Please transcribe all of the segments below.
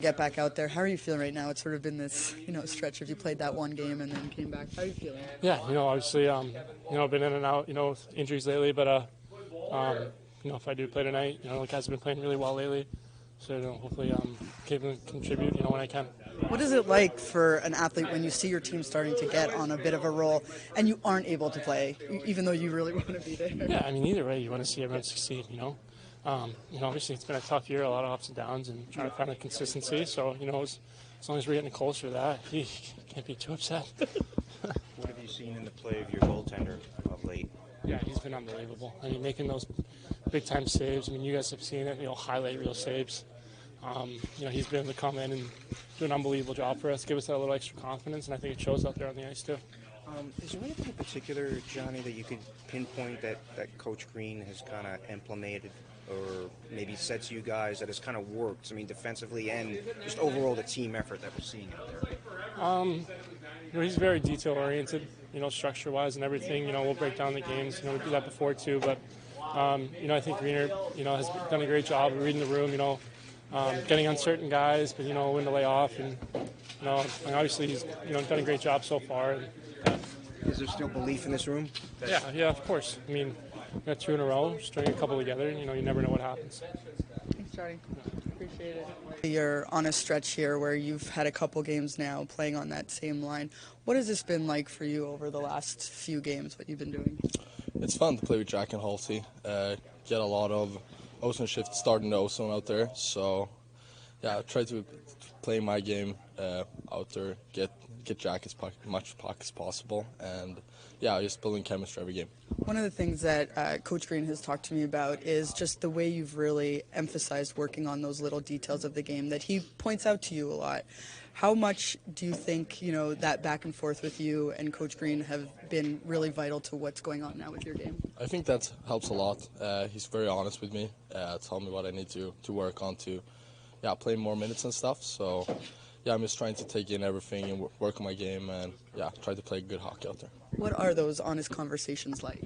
Get back out there. How are you feeling right now? It's sort of been this, stretch of you played that one game and then came back. How are you feeling? Yeah, obviously, been in and out, injuries lately, but, if I do play tonight, the guys have been playing really well lately, so, hopefully, can contribute, when I can. What is it like for an athlete when you see your team starting to get on a bit of a roll and you aren't able to play, even though you really want to be there? Yeah, either way, you want to see everyone succeed, obviously it's been a tough year, a lot of ups and downs, and trying to find a consistency, so, as long as we're getting closer to that, you can't be too upset. What have you seen in the play of your goaltender of late? Yeah, he's been unbelievable. Making those big-time saves. You guys have seen it, highlight reel saves. He's been able to come in and do an unbelievable job for us, give us that little extra confidence, and I think it shows out there on the ice, too. Is there anything in particular, Johnny, that you could pinpoint that Coach Green has kind of implemented or maybe said to you guys that has kind of worked, defensively and just overall the team effort that we're seeing out there? He's very detail-oriented, structure-wise and everything. We'll break down the games. We do that before, too, but, I think Greener, has done a great job of reading the room, getting on certain guys, but, when to lay off. And, obviously he's, done a great job so far. And, Is there still belief in this room? Yeah, of course. We got 2 in a row, string a couple together, you never know what happens. Thanks, Johnny. Appreciate it. You're on a stretch here where you've had a couple games now playing on that same line. What has this been like for you over the last few games, what you've been doing? It's fun to play with Jack and Holtz. Get a lot of ozone shift starting the ozone out there. So, yeah, I try to play my game out there, get Jack as much puck as possible, and yeah, just building chemistry every game. One of the things that Coach Green has talked to me about is just the way you've really emphasized working on those little details of the game that he points out to you a lot. How much do you think, that back and forth with you and Coach Green have been really vital to what's going on now with your game? I think that helps a lot. He's very honest with me, telling me what I need to work on to play more minutes and stuff. So, yeah, I'm just trying to take in everything and work on my game and, try to play good hockey out there. What are those honest conversations like?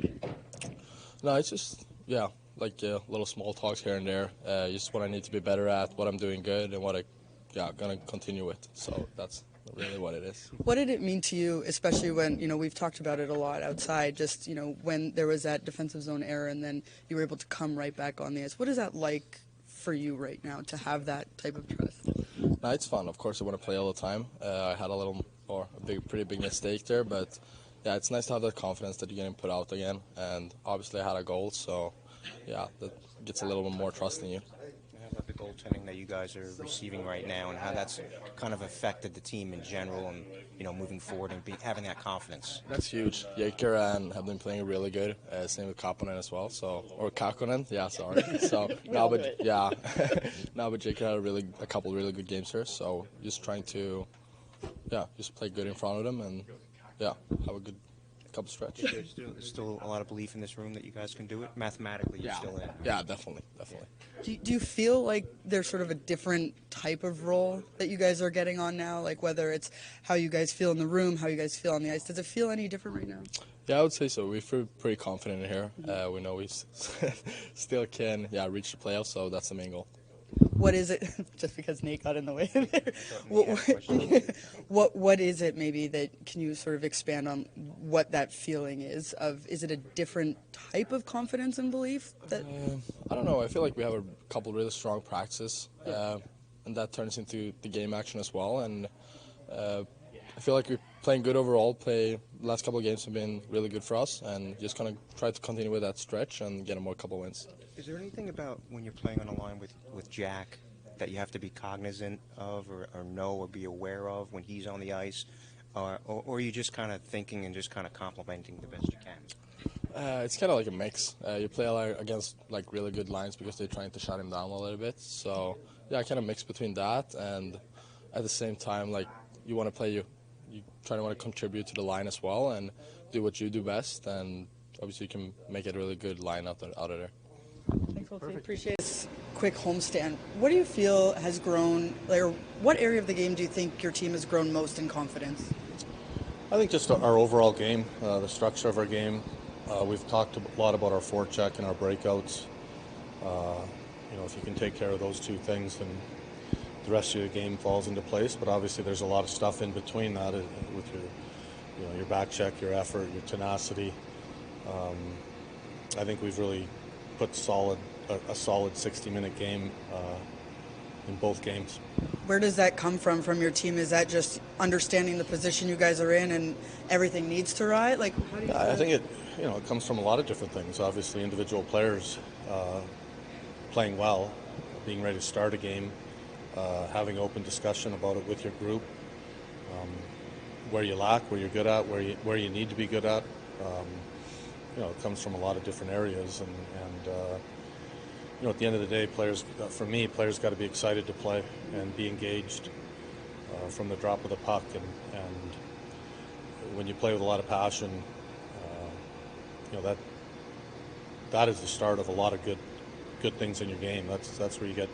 No, it's just, like little small talks here and there. Just what I need to be better at, what I'm doing good, and what I'm going to continue with. So that's really what it is. What did it mean to you, especially when, we've talked about it a lot outside, just, when there was that defensive zone error and then you were able to come right back on the ice? What is that like for you right now to have that type of trust? No, it's fun. Of course, I want to play all the time. I had pretty big mistake there, but yeah, it's nice to have that confidence that you're getting put out again. And obviously, I had a goal, so yeah, that gets a little bit more trust in you. How about the goaltending that you guys are receiving right now, and how that's kind of affected the team in general, and moving forward and having that confidence? That's huge. Jaker and have been playing really good. Same with Kapanen as well. Or Kakkonen. Yeah, sorry. So but Jaker had a couple really good games here. So just trying to, just play good in front of them and have a good couple stretch. There's still a lot of belief in this room that you guys can do it. Mathematically, you're still in. Yeah, definitely. Do you feel like there's sort of a different type of role that you guys are getting on now? Like whether it's how you guys feel in the room, how you guys feel on the ice. Does it feel any different right now? Yeah, I would say so. We feel pretty confident in here. We know we still can reach the playoffs, so that's the main goal. What is it? Just because Nate got in the way there. What is it maybe that, can you sort of expand on what that feeling is? Is it a different type of confidence and belief? I don't know. I feel like we have a couple really strong practices, and that turns into the game action as well. And I feel like we're playing good overall. The last couple of games have been really good for us, and just kind of try to continue with that stretch and get more couple wins. Is there anything about when you're playing on a line with Jack that you have to be cognizant of or know or be aware of when he's on the ice? Or are you just kind of thinking and just kind of complimenting the best you can? It's kind of like a mix. You play against like really good lines because they're trying to shut him down a little bit. So, I kind of mix between that and at the same time, like, you want to play, you try to want to contribute to the line as well and do what you do best. And obviously you can make it a really good line out of there. Thanks, Holtz. Appreciate this quick homestand. What do you feel has grown, or what area of the game do you think your team has grown most in confidence? I think just our overall game, the structure of our game. We've talked a lot about our forecheck and our breakouts. If you can take care of those two things, then the rest of your game falls into place. But obviously, there's a lot of stuff in between that with your back check, your effort, your tenacity. I think we've really put a solid 60-minute game in both games. Where does that come from your team? Is that just understanding the position you guys are in and everything needs to ride? Like, how do you I think it comes from a lot of different things. Obviously, individual players playing well, being ready to start a game, having open discussion about it with your group, where you lack, where you're good at, where you need to be good at. It comes from a lot of different areas, and at the end of the day, players got to be excited to play and be engaged from the drop of the puck, and when you play with a lot of passion, that is the start of a lot of good things in your game. That's where you get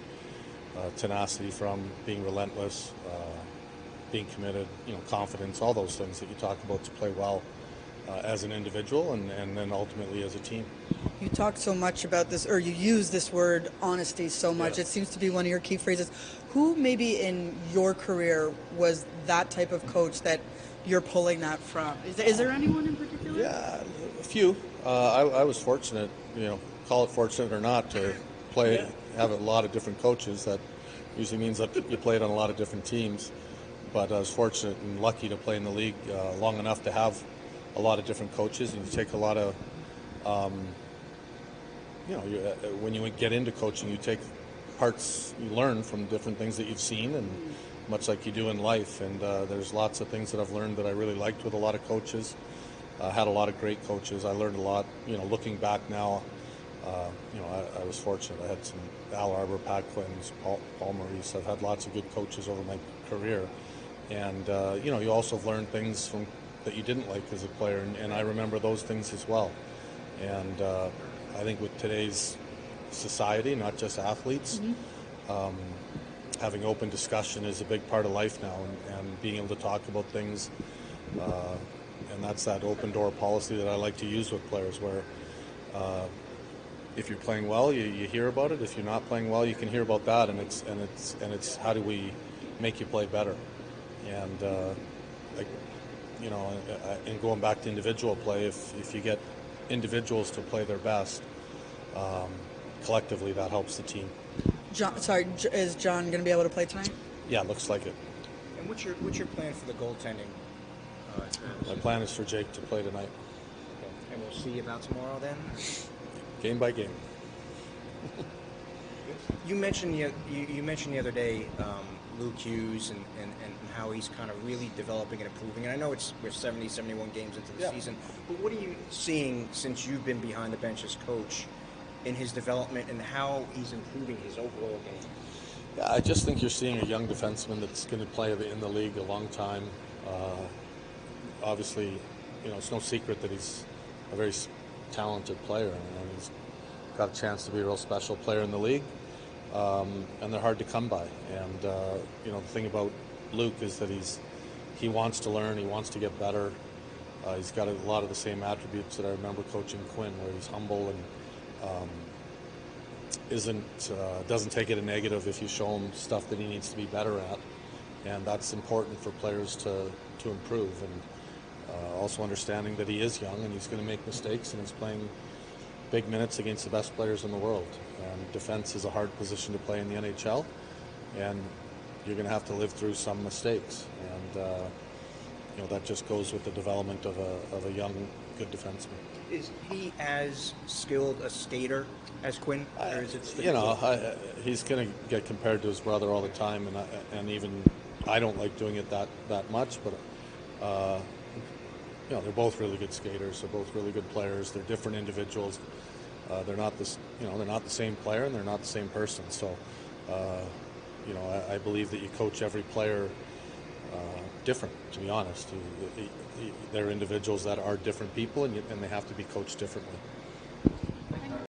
tenacity from, being relentless, being committed, confidence, all those things that you talk about to play well as an individual and then ultimately as a team. You talk so much about this, or you use this word honesty so much. Yeah. It seems to be one of your key phrases. Who maybe in your career was that type of coach that you're pulling that from? Is there anyone in particular? Yeah, a few. I was fortunate, call it fortunate or not, to have a lot of different coaches. That usually means that you played on a lot of different teams. But I was fortunate and lucky to play in the league long enough to have a lot of different coaches, and you take a lot of, when you get into coaching, you take parts, you learn from different things that you've seen, and much like you do in life. And there's lots of things that I've learned that I really liked with a lot of coaches. I had a lot of great coaches. I learned a lot. Looking back now, I was fortunate. I had some Al Arbor, Pat Quinn, Paul Maurice. I've had lots of good coaches over my career. And, you also have learned things that you didn't like as a player, and I remember those things as well. And I think with today's society, not just athletes, having open discussion is a big part of life now, and being able to talk about things. And that's that open door policy that I like to use with players, where if you're playing well, you hear about it. If you're not playing well, you can hear about that, and it's how do we make you play better? And and going back to individual play, if you get individuals to play their best, collectively that helps the team. Is John going to be able to play tonight? Yeah, looks like it. And what's your plan for the goaltending? My plan is for Jake to play tonight. Okay. And we'll see about tomorrow then? Game by game. You mentioned the other day Luke Hughes and how he's kind of really developing and improving. And I know we're 70, 71 games into the season, but what are you seeing since you've been behind the bench as coach in his development and how he's improving his overall game? Yeah, I just think you're seeing a young defenseman that's going to play in the league a long time. Obviously, it's no secret that he's a very talented player, and he's got a chance to be a real special player in the league. And they're hard to come by. And the thing about Luke is that he wants to learn, he wants to get better. He's got a lot of the same attributes that I remember coaching Quinn, where he's humble and doesn't take it a negative if you show him stuff that he needs to be better at. And that's important for players to improve. And also understanding that he is young and he's going to make mistakes, and he's playing big minutes against the best players in the world. And defense is a hard position to play in the NHL, and you're going to have to live through some mistakes. And that just goes with the development of a young, good defenseman. Is he as skilled a skater as Quinn? Or is it he's going to get compared to his brother all the time, and even I don't like doing it that much, but they're both really good skaters. They're both really good players. They're different individuals. They're not they're not the same player, and they're not the same person. So, I believe that you coach every player different. To be honest, they're individuals that are different people, and they have to be coached differently.